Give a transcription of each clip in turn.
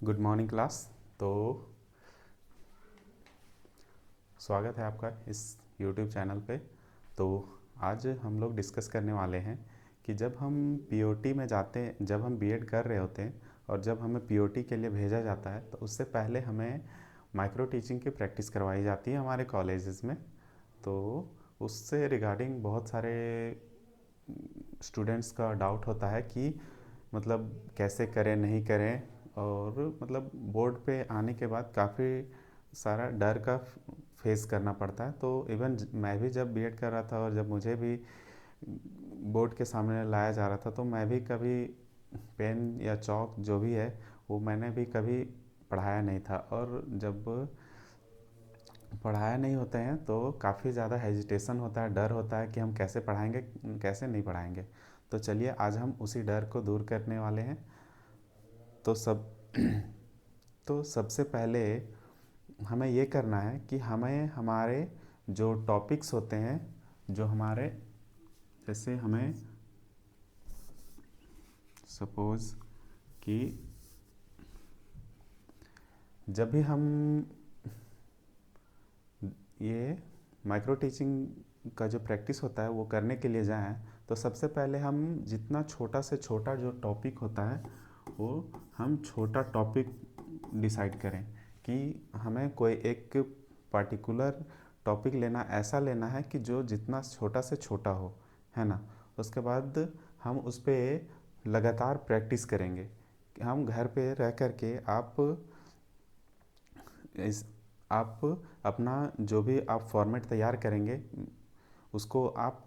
Good morning class. तो स्वागत है आपका इस यूट्यूब चैनल पे। तो आज हम लोग डिस्कस करने वाले हैं कि जब हम पीओटी में जाते हैं, जब हम बीएड कर रहे होते हैं और जब हमें पीओटी के लिए भेजा जाता है तो उससे पहले हमें माइक्रो टीचिंग की प्रैक्टिस करवाई जाती है हमारे कॉलेजेस में। तो उससे रिगार्डिंग बहुत सारे स्टूडेंट्स का डाउट होता है कि मतलब कैसे करें नहीं करें, और मतलब बोर्ड पे आने के बाद काफ़ी सारा डर का फेस करना पड़ता है। तो इवन मैं भी जब बीएड कर रहा था और जब मुझे भी बोर्ड के सामने लाया जा रहा था तो मैं भी कभी पेन या चौक जो भी है वो मैंने भी कभी पढ़ाया नहीं था। और जब पढ़ाया नहीं होते हैं तो काफ़ी ज़्यादा हेजिटेशन होता है, डर होता है कि हम कैसे पढ़ाएंगे कैसे नहीं पढ़ाएंगे। तो चलिए आज हम उसी डर को दूर करने वाले हैं। तो तो सबसे पहले हमें ये करना है कि हमें हमारे जो टॉपिक्स होते हैं, जो हमारे जैसे हमें सपोज़ कि जब भी हम ये माइक्रो टीचिंग का जो प्रैक्टिस होता है वो करने के लिए जाएं तो सबसे पहले हम जितना छोटा से छोटा जो टॉपिक होता है वो हम छोटा टॉपिक डिसाइड करें कि हमें कोई एक पार्टिकुलर टॉपिक लेना, ऐसा लेना है कि जो जितना छोटा से छोटा हो, है ना। उसके बाद हम उस पर लगातार प्रैक्टिस करेंगे। हम घर पे रह कर के इस आप अपना जो भी आप फॉर्मेट तैयार करेंगे उसको आप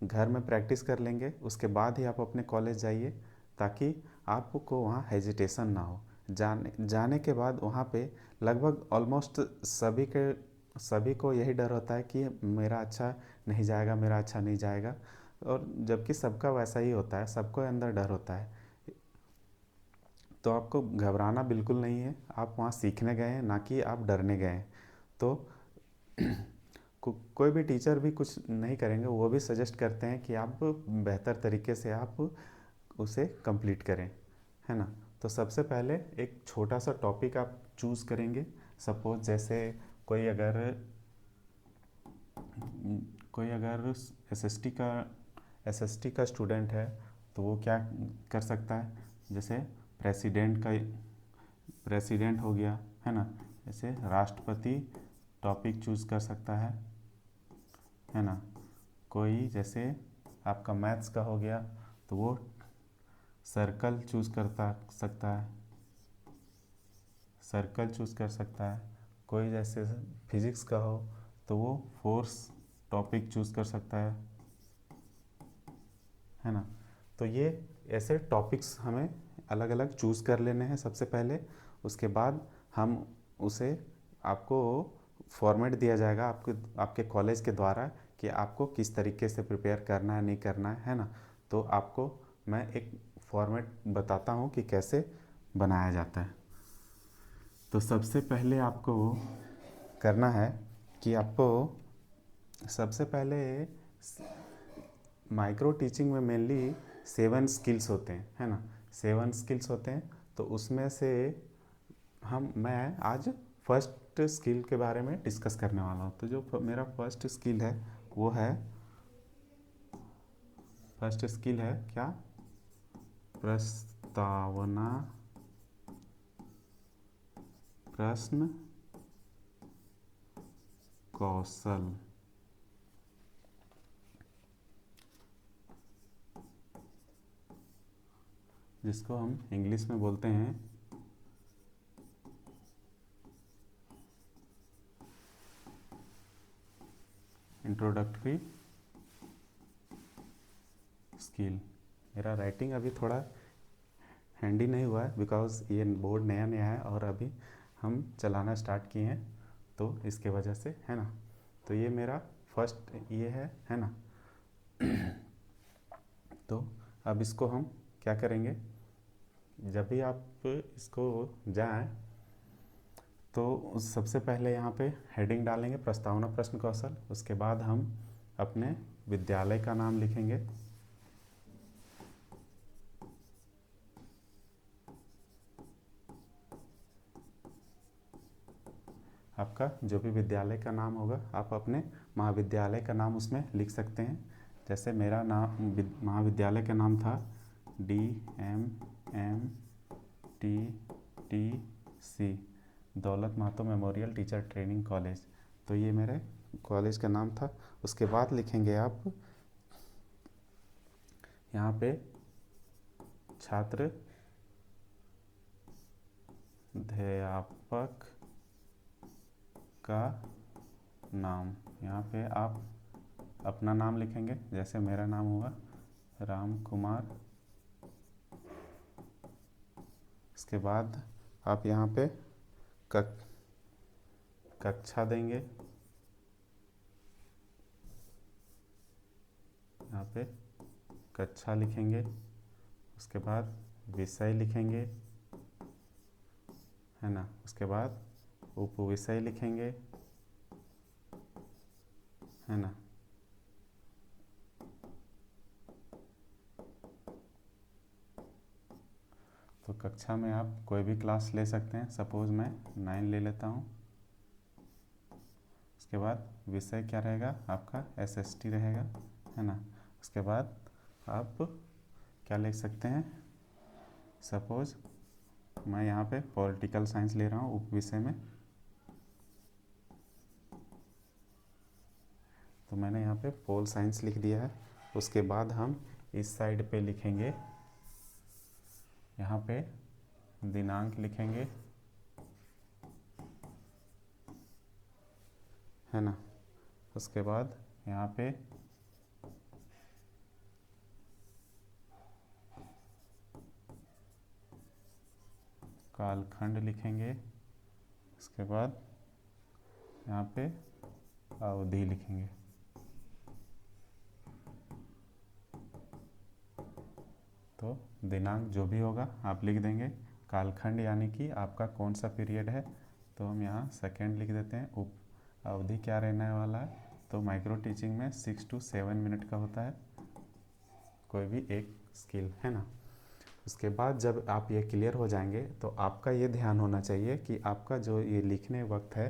घर में प्रैक्टिस कर लेंगे। उसके बाद ही आप अपने कॉलेज जाइए ताकि आपको वहाँ हेजिटेशन ना हो। जाने के बाद वहाँ पे लगभग ऑलमोस्ट सभी को यही डर होता है कि मेरा अच्छा नहीं जाएगा, मेरा अच्छा नहीं जाएगा। और जबकि सबका वैसा ही होता है, सबको अंदर डर होता है। तो आपको घबराना बिल्कुल नहीं है, आप वहाँ सीखने गए हैं ना कि आप डरने गए हैं। तो कोई भी टीचर भी कुछ नहीं करेंगे, वो भी सजेस्ट करते हैं कि आप बेहतर तरीके से आप उसे कंप्लीट करें, है ना। तो सबसे पहले एक छोटा सा टॉपिक आप चूज़ करेंगे। सपोज जैसे कोई अगर कोई अगर एसएसटी का स्टूडेंट है तो वो क्या कर सकता है, जैसे प्रेसिडेंट हो गया, है ना। जैसे राष्ट्रपति टॉपिक चूज़ कर सकता है ना। कोई जैसे आपका मैथ्स का हो गया तो वो सर्कल चूज़ करता सकता है, सर्कल चूज़ कर सकता है। कोई जैसे फिज़िक्स का हो तो वो फोर्स टॉपिक चूज़ कर सकता है ना। तो ये ऐसे टॉपिक्स हमें अलग अलग चूज़ कर लेने हैं सबसे पहले। उसके बाद हम उसे आपको फॉर्मेट दिया जाएगा आपके कॉलेज के द्वारा कि आपको किस तरीके से प्रिपेयर करना है नहीं करना है ना। तो आपको मैं एक फॉर्मेट बताता हूँ कि कैसे बनाया जाता है। तो सबसे पहले आपको करना है कि आपको सबसे पहले माइक्रो टीचिंग में मेनली 7 स्किल्स होते हैं, है ना। 7 स्किल्स होते हैं। तो उसमें से मैं आज फर्स्ट स्किल के बारे में डिस्कस करने वाला हूँ। तो जो मेरा फर्स्ट स्किल है वो है, फर्स्ट स्किल है क्या, प्रस्तावना प्रश्न कौशल। जिसको हम इंग्लिश में बोलते हैं इंट्रोडक्टरी स्किल। मेरा राइटिंग अभी थोड़ा हैंडी नहीं हुआ है बिकॉज़ ये बोर्ड नया नया है और अभी हम चलाना स्टार्ट किए हैं, तो इसके वजह से, है ना। तो ये मेरा फर्स्ट ये है ना। तो अब इसको हम क्या करेंगे, जब भी आप इसको जाएं तो सबसे पहले यहाँ पे हेडिंग डालेंगे प्रस्तावना प्रश्न कौशल। उसके बाद हम अपने विद्यालय का नाम लिखेंगे, आपका जो भी विद्यालय का नाम होगा आप अपने महाविद्यालय का नाम उसमें लिख सकते हैं। जैसे मेरा नाम महाविद्यालय का नाम था DMMTTC, Daulat Mahato memorial teacher training college. तो ये मेरे कॉलेज का नाम था। उसके बाद लिखेंगे आप यहाँ पे छात्र अध्यापक का नाम। यहाँ पे आप अपना नाम लिखेंगे, जैसे मेरा नाम हुआ राम कुमार। इसके बाद आप यहाँ पे कक्षा देंगे, यहाँ पे कक्षा लिखेंगे। उसके बाद विषय लिखेंगे, है ना। उसके बाद उपविषय लिखेंगे, है ना। तो कक्षा में आप कोई भी क्लास ले सकते हैं, सपोज़ मैं 9 ले लेता हूँ। उसके बाद विषय क्या रहेगा आपका SST रहेगा, है ना। उसके बाद आप क्या लिख सकते हैं, सपोज़ मैं यहाँ पे पॉलिटिकल साइंस ले रहा हूँ उप विषय में, तो मैंने यहाँ पे पोल साइंस लिख दिया है। उसके बाद हम इस साइड पे लिखेंगे, यहाँ पे दिनांक लिखेंगे, है ना। उसके बाद यहाँ पे कालखंड लिखेंगे। उसके बाद यहाँ पे अवधि लिखेंगे। तो दिनांक जो भी होगा आप लिख देंगे। कालखंड यानी कि आपका कौन सा पीरियड है, तो हम यहाँ सेकेंड लिख देते हैं। उप अवधि क्या रहने वाला है, तो माइक्रो टीचिंग में 6 to 7 मिनट का होता है कोई भी एक स्किल, है ना। उसके बाद जब आप ये क्लियर हो जाएंगे तो आपका ये ध्यान होना चाहिए कि आपका जो ये लिखने वक्त है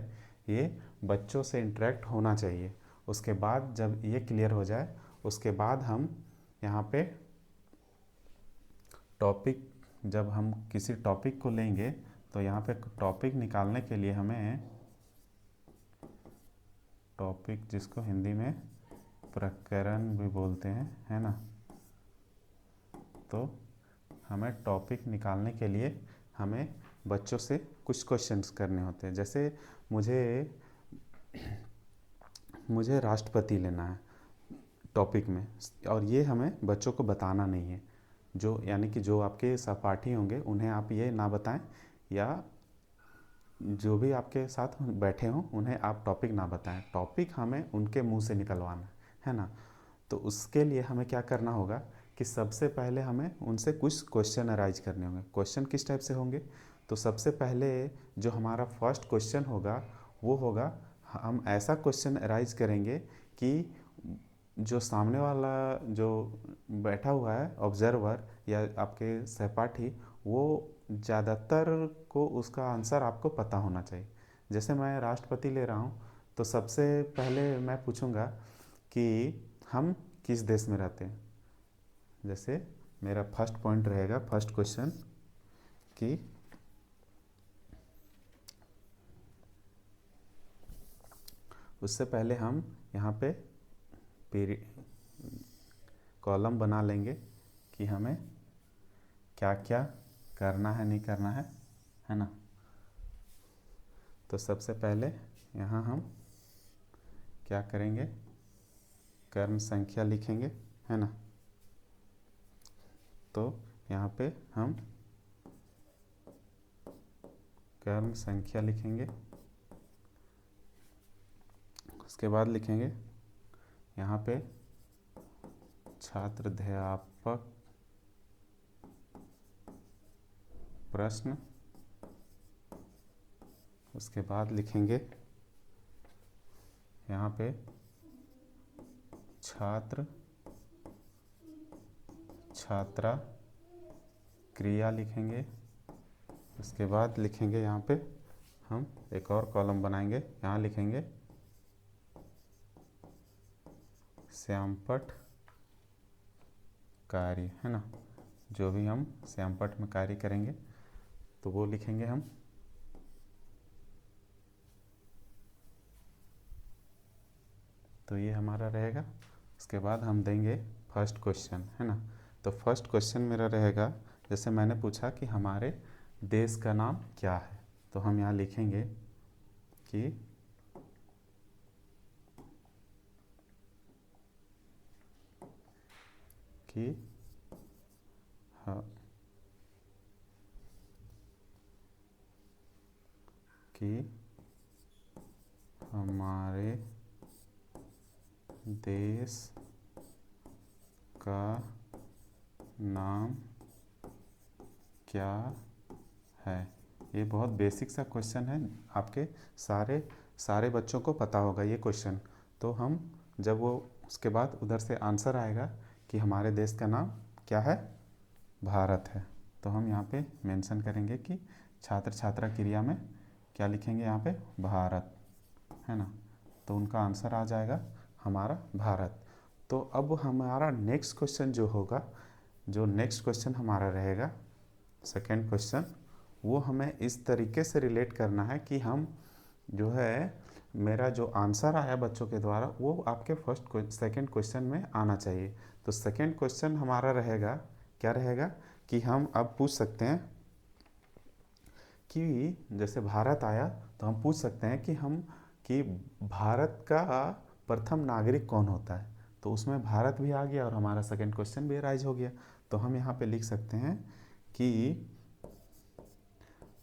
ये बच्चों से इंटरेक्ट होना चाहिए। उसके बाद जब ये क्लियर हो जाए उसके बाद हम यहाँ पे टॉपिक, जब हम किसी टॉपिक को लेंगे तो यहाँ पे टॉपिक निकालने के लिए हमें टॉपिक, जिसको हिंदी में प्रकरण भी बोलते हैं, है ना। तो हमें टॉपिक निकालने के लिए हमें बच्चों से कुछ क्वेश्चंस करने होते हैं। जैसे मुझे राष्ट्रपति लेना है टॉपिक में, और ये हमें बच्चों को बताना नहीं है। जो यानी कि जो आपके सहपाठी होंगे उन्हें आप ये ना बताएं, या जो भी आपके साथ बैठे हों उन्हें आप टॉपिक ना बताएं। टॉपिक हमें उनके मुंह से निकलवाना है ना। तो उसके लिए हमें क्या करना होगा कि सबसे पहले हमें उनसे कुछ क्वेश्चन अराइज करने होंगे। क्वेश्चन किस टाइप से होंगे, तो सबसे पहले जो हमारा फर्स्ट क्वेश्चन होगा वो होगा, हम ऐसा क्वेश्चन अराइज करेंगे कि जो सामने वाला जो बैठा हुआ है ऑब्जर्वर या आपके सहपाठी, वो ज़्यादातर को उसका आंसर आपको पता होना चाहिए। जैसे मैं राष्ट्रपति ले रहा हूँ तो सबसे पहले मैं पूछूंगा कि हम किस देश में रहते हैं। जैसे मेरा फर्स्ट पॉइंट रहेगा, फर्स्ट क्वेश्चन कि उससे पहले हम यहाँ पे कॉलम बना लेंगे कि हमें क्या क्या करना है नहीं करना है ना। तो सबसे पहले यहाँ हम क्या करेंगे, कर्म संख्या लिखेंगे, है ना। तो यहाँ पे हम कर्म संख्या लिखेंगे। उसके बाद लिखेंगे यहाँ पे छात्र अध्यापक प्रश्न। उसके बाद लिखेंगे यहाँ पे छात्र छात्रा क्रिया लिखेंगे। उसके बाद लिखेंगे यहाँ पे हम एक और कॉलम बनाएंगे, यहाँ लिखेंगे श्यामपट्ट कार्य, है ना। जो भी हम श्यामपट्ट में कार्य करेंगे तो वो लिखेंगे हम। तो ये हमारा रहेगा। उसके बाद हम देंगे फर्स्ट क्वेश्चन, है ना। तो फर्स्ट क्वेश्चन मेरा रहेगा, जैसे मैंने पूछा कि हमारे देश का नाम क्या है, तो हम यहाँ लिखेंगे कि हाँ, कि हमारे देश का नाम क्या है। ये बहुत बेसिक सा क्वेश्चन है, आपके सारे बच्चों को पता होगा ये क्वेश्चन। तो हम जब वो उसके बाद उधर से आंसर आएगा कि हमारे देश का नाम क्या है, भारत है, तो हम यहाँ पे मेंशन करेंगे कि छात्र छात्रा क्रिया में क्या लिखेंगे, यहाँ पे भारत, है ना। तो उनका आंसर आ जाएगा हमारा भारत। तो अब हमारा नेक्स्ट क्वेश्चन जो होगा, जो नेक्स्ट क्वेश्चन हमारा रहेगा सेकेंड क्वेश्चन, वो हमें इस तरीके से रिलेट करना है कि हम जो है, मेरा जो आंसर आया बच्चों के द्वारा वो आपके सेकेंड क्वेश्चन में आना चाहिए। तो सेकेंड क्वेश्चन हमारा रहेगा, क्या रहेगा कि हम अब पूछ सकते हैं कि जैसे भारत आया तो हम पूछ सकते हैं कि भारत का प्रथम नागरिक कौन होता है। तो उसमें भारत भी आ गया और हमारा सेकेंड क्वेश्चन भी राइज हो गया। तो हम यहाँ पे लिख सकते हैं कि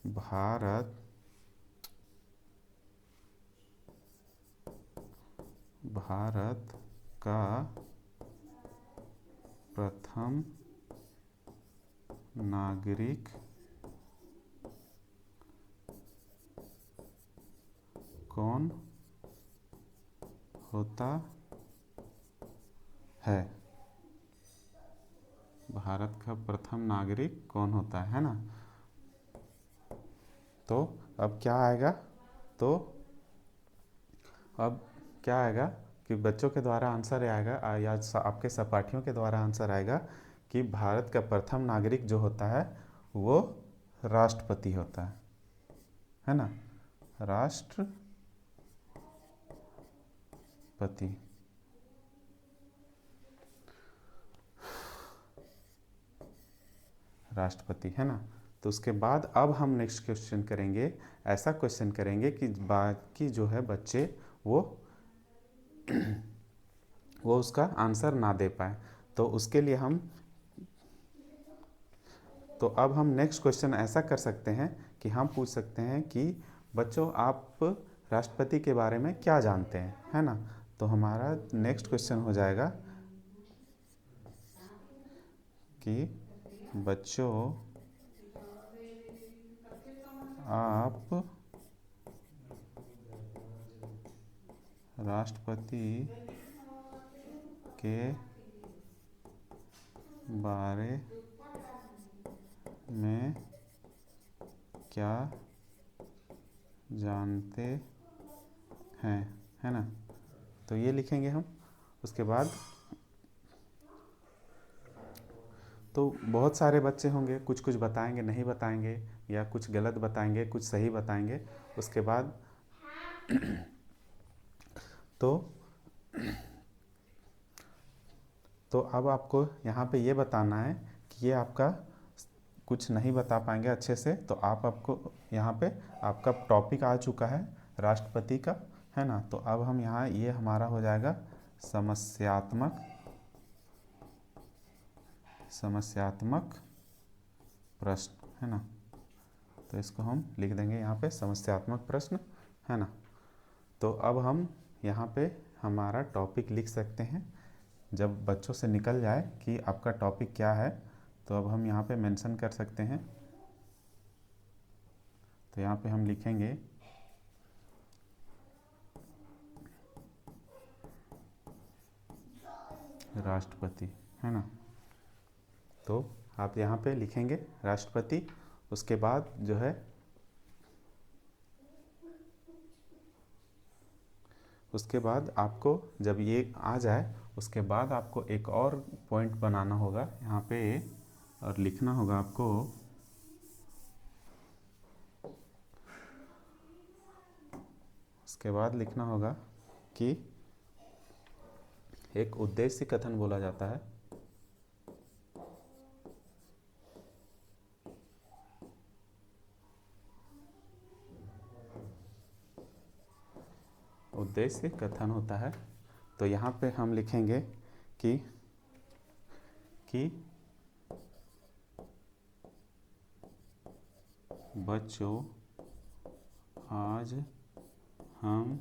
भारत का प्रथम नागरिक कौन होता है। भारत का प्रथम नागरिक कौन होता है ना। तो अब क्या आएगा, तो अब क्या आएगा कि बच्चों के द्वारा आंसर आएगा या आपके सहपाठियों के द्वारा आंसर आएगा कि भारत का प्रथम नागरिक जो होता है वो राष्ट्रपति होता है ना, राष्ट्रपति। राष्ट्रपति, है ना। तो उसके बाद अब हम नेक्स्ट क्वेश्चन करेंगे, ऐसा क्वेश्चन करेंगे कि बाकी जो है बच्चे वो उसका आंसर ना दे पाए। तो उसके लिए तो अब हम नेक्स्ट क्वेश्चन ऐसा कर सकते हैं कि हम पूछ सकते हैं कि बच्चों आप राष्ट्रपति के बारे में क्या जानते हैं, है ना। तो हमारा नेक्स्ट क्वेश्चन हो जाएगा कि बच्चों आप राष्ट्रपति के बारे में क्या जानते हैं, है ना। तो ये लिखेंगे हम। उसके बाद तो बहुत सारे बच्चे होंगे, कुछ कुछ बताएंगे, नहीं बताएंगे, या कुछ गलत बताएंगे, कुछ सही बताएंगे। उसके बाद तो अब आपको यहाँ पे ये बताना है कि ये आपका कुछ नहीं बता पाएंगे अच्छे से, तो आपको यहाँ पे आपका टॉपिक आ चुका है राष्ट्रपति का, है ना। तो अब हम यहाँ ये हमारा हो जाएगा समस्यात्मक प्रश्न, है ना। तो इसको हम लिख देंगे यहाँ पे समस्यात्मक प्रश्न, है ना। तो अब हम यहाँ पे हमारा टॉपिक लिख सकते हैं। जब बच्चों से निकल जाए कि आपका टॉपिक क्या है, तो अब हम यहाँ पे मेंशन कर सकते हैं। तो यहाँ पे हम लिखेंगे राष्ट्रपति, है ना। तो आप यहाँ पे लिखेंगे राष्ट्रपति। उसके बाद जो है उसके बाद आपको जब ये आ जाए उसके बाद आपको एक और पॉइंट बनाना होगा यहाँ पे और लिखना होगा आपको उसके बाद लिखना होगा कि एक उद्देश्य कथन बोला जाता है। उद्देश्य कथन होता है। तो यहाँ पे हम लिखेंगे कि बच्चों आज हम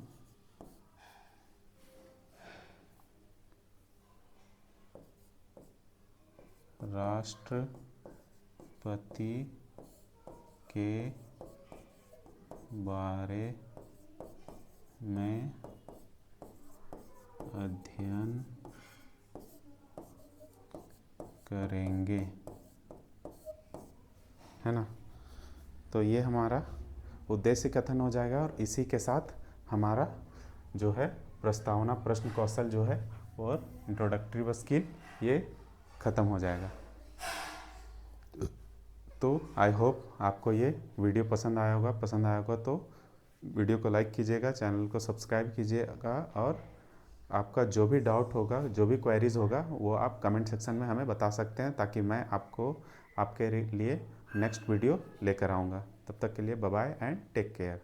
राष्ट्रपति के बारे में अध्ययन करेंगे, है ना। तो ये हमारा उद्देश्य कथन हो जाएगा और इसी के साथ हमारा जो है प्रस्तावना प्रश्न कौशल जो है और इंट्रोडक्टरी स्किल ये ख़त्म हो जाएगा। तो आई होप आपको ये वीडियो पसंद आया होगा तो वीडियो को लाइक कीजिएगा, चैनल को सब्सक्राइब कीजिएगा और आपका जो भी डाउट होगा, जो भी क्वेरीज़ होगा वो आप कमेंट सेक्शन में हमें बता सकते हैं ताकि मैं आपके लिए नेक्स्ट वीडियो लेकर आऊँगा। तब तक के लिए bye bye and take care.